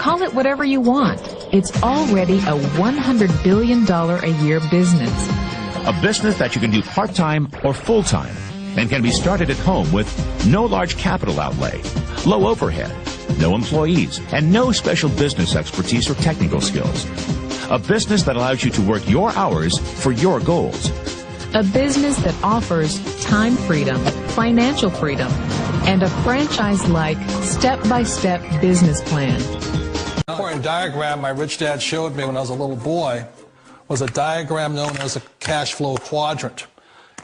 Call it whatever you want. It's already a $100 billion a year business. A business that you can do part-time or full-time and can be started at home with no large capital outlay, low overhead, no employees, and no special business expertise or technical skills. A business that allows you to work your hours for your goals. A business that offers time freedom, financial freedom, and a franchise-like, step-by-step business plan. The important diagram my rich dad showed me when I was a little boy was a diagram known as a cash flow quadrant.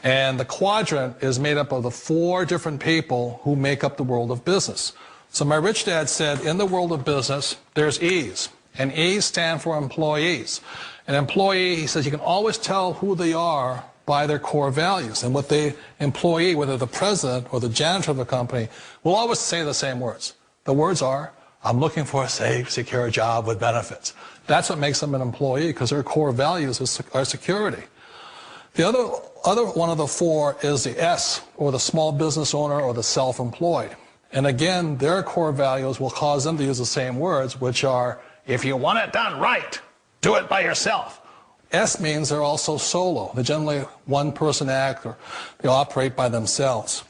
And the quadrant is made up of the 4 different people who make up the world of business. So my rich dad said, in the world of business, there's E's. And E's stand for employees. An employee, he says, you can always tell who they are by their core values. And what the employee, whether the president or the janitor of the company, will always say the same words. The words are, I'm looking for a safe, secure job with benefits. That's what makes them an employee, because their core values are security. The other one of the 4 is the S, or the small business owner or the self-employed. And again, their core values will cause them to use the same words, which are, if you want it done right, do it by yourself. S means they're also solo. They're generally one-person act, or they operate by themselves.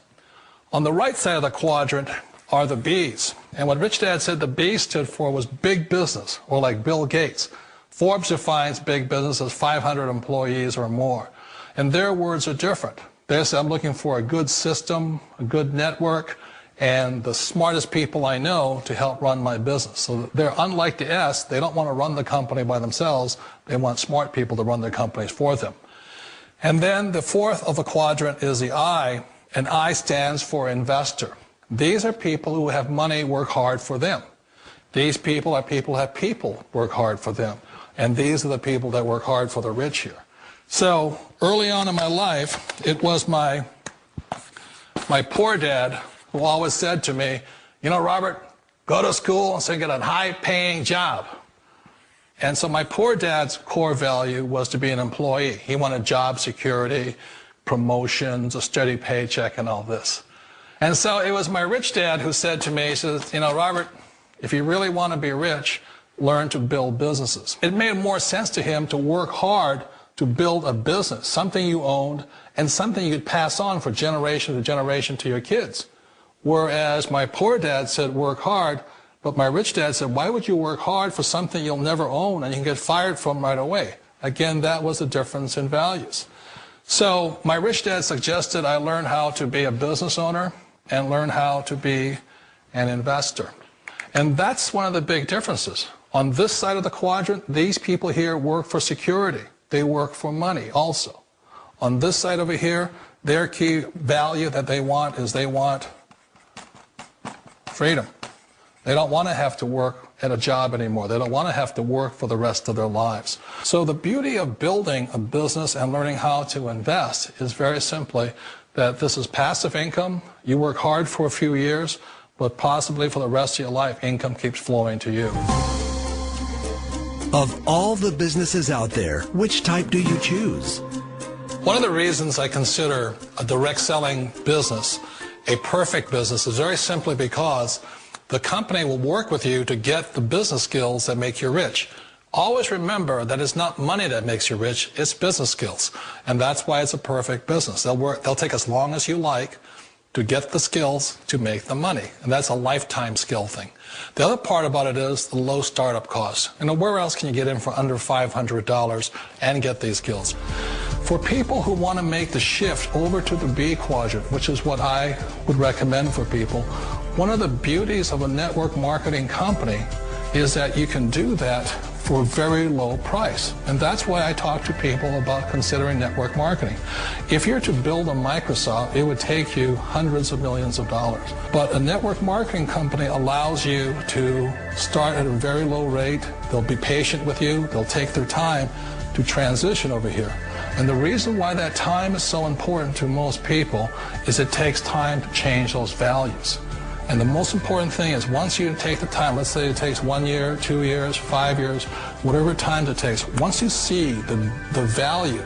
On the right side of the quadrant are the B's. And what Rich Dad said the B stood for was big business, or like Bill Gates. Forbes defines big business as 500 employees or more. And their words are different. They say, I'm looking for a good system, a good network, and the smartest people I know to help run my business. So they're unlike the S. They don't want to run the company by themselves. They want smart people to run their companies for them. And then the 4th of the quadrant is the I, and I stands for investor. These are people who have money work hard for them. These people are people who have people work hard for them. And these are the people that work hard for the rich here. So early on in my life, it was my poor dad who always said to me, you know, Robert, go to school and so you get a high-paying job. And so my poor dad's core value was to be an employee. He wanted job security, promotions, a steady paycheck, and all this. And so it was my rich dad who said to me, he says, you know, Robert, if you really want to be rich, learn to build businesses. It made more sense to him to work hard to build a business, something you owned, and something you could pass on for generation to generation to your kids. Whereas my poor dad said work hard, but my rich dad said, why would you work hard for something you'll never own and you can get fired from right away? Again, that was the difference in values. So my rich dad suggested I learn how to be a business owner and learn how to be an investor. And that's one of the big differences. On this side of the quadrant, these people here work for security. They work for money also. On this side over here, their key value that they want is they want freedom. They don't want to have to work at a job anymore. They don't want to have to work for the rest of their lives. So the beauty of building a business and learning how to invest is very simply that this is passive income. You work hard for a few years, but possibly for the rest of your life, income keeps flowing to you. Of all the businesses out there, which type do you choose? One of the reasons I consider a direct selling business a perfect business is very simply because the company will work with you to get the business skills that make you rich. Always remember that it's not money that makes you rich, it's business skills. And that's why it's a perfect business. They'll take as long as you like to get the skills to make the money. And that's a lifetime skill thing. The other part about it is the low startup cost. You know, where else can you get in for under $500 and get these skills? For people who want to make the shift over to the B quadrant, which is what I would recommend for people, one of the beauties of a network marketing company is that you can do that for a very low price. And that's why I talk to people about considering network marketing. If you're to build a Microsoft, it would take you hundreds of millions of dollars. But a network marketing company allows you to start at a very low rate. They'll be patient with you. They'll take their time to transition over here. And the reason why that time is so important to most people is it takes time to change those values. And the most important thing is once you take the time, let's say it takes 1 year, 2 years, 5 years, whatever time it takes, once you see the value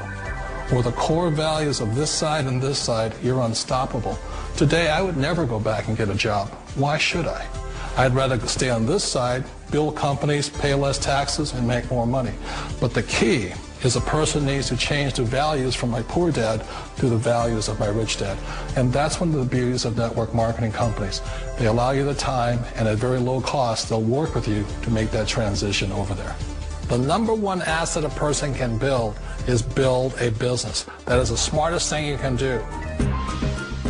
or the core values of this side and this side, you're unstoppable. Today, I would never go back and get a job. Why should I? I'd rather stay on this side, build companies, pay less taxes, and make more money. But the key is a person needs to change the values from my poor dad to the values of my rich dad. And that's one of the beauties of network marketing companies. They allow you the time, and at very low cost, they'll work with you to make that transition over there. The number one asset a person can build is build a business. That is the smartest thing you can do.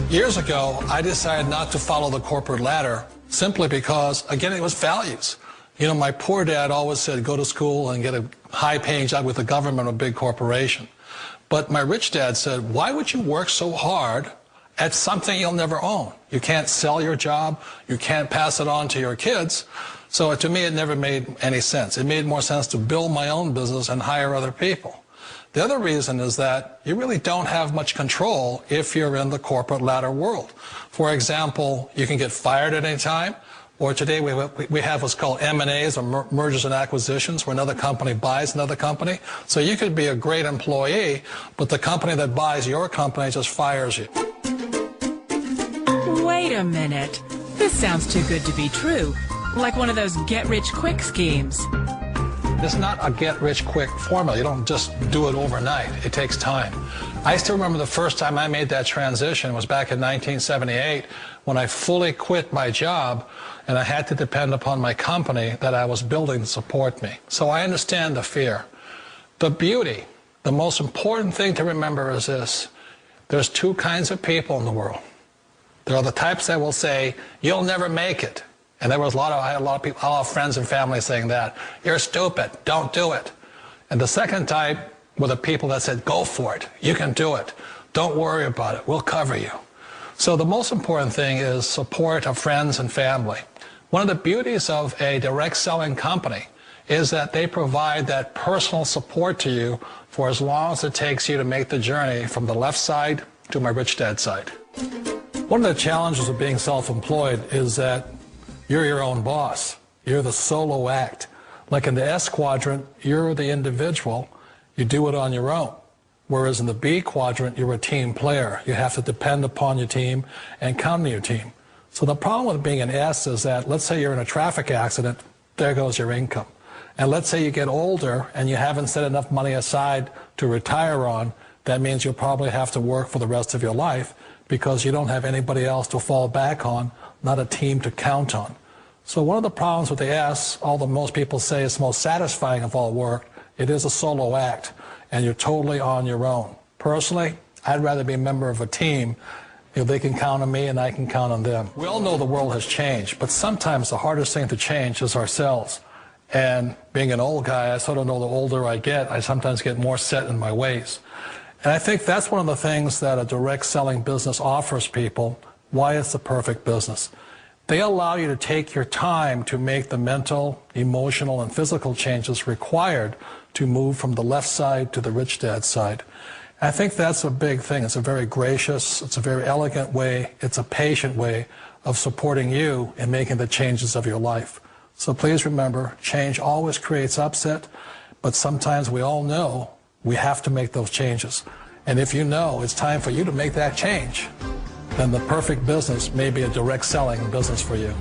Years ago, I decided not to follow the corporate ladder simply because, again, it was values. You know, my poor dad always said, go to school and get a high-paying job with the government or a big corporation. But my rich dad said, why would you work so hard at something you'll never own? You can't sell your job. You can't pass it on to your kids. So to me, it never made any sense. It made more sense to build my own business and hire other people. The other reason is that you really don't have much control if you're in the corporate ladder world. For example, you can get fired at any time. Or today we have what's called M&As, or mergers and acquisitions, where another company buys another company. So you could be a great employee, but the company that buys your company just fires you. Wait a minute. This sounds too good to be true. Like one of those get-rich-quick schemes. It's not a get-rich-quick formula. You don't just do it overnight. It takes time. I still remember the first time I made that transition was back in 1978 when I fully quit my job and I had to depend upon my company that I was building to support me. So I understand the fear. The beauty, the most important thing to remember is this. There's two kinds of people in the world. There are the types that will say, you'll never make it. And I had a lot of people, a lot of friends and family saying that. You're stupid. Don't do it. And the second type were the people that said, go for it. You can do it. Don't worry about it. We'll cover you. So the most important thing is support of friends and family. One of the beauties of a direct selling company is that they provide that personal support to you for as long as it takes you to make the journey from the left side to my rich dad side. One of the challenges of being self-employed is that you're your own boss. You're the solo act. Like in the S quadrant, you're the individual. You do it on your own. Whereas in the B quadrant, you're a team player. You have to depend upon your team and count on your team. So the problem with being an S is that, let's say you're in a traffic accident, there goes your income. And let's say you get older and you haven't set enough money aside to retire on, that means you'll probably have to work for the rest of your life because you don't have anybody else to fall back on, not a team to count on. So one of the problems with the S, although most people say it's most satisfying of all work, it is a solo act, and you're totally on your own. Personally, I'd rather be a member of a team if they can count on me and I can count on them. We all know the world has changed, but sometimes the hardest thing to change is ourselves. And being an old guy, I sort of know the older I get, I sometimes get more set in my ways. And I think that's one of the things that a direct selling business offers people, why it's the perfect business. They allow you to take your time to make the mental, emotional, and physical changes required to move from the left side to the rich dad side. I think that's a big thing. It's a very gracious, it's a very elegant way, it's a patient way of supporting you in making the changes of your life. So please remember, change always creates upset, but sometimes we all know we have to make those changes. And if you know it's time for you to make that change, then the perfect business may be a direct selling business for you.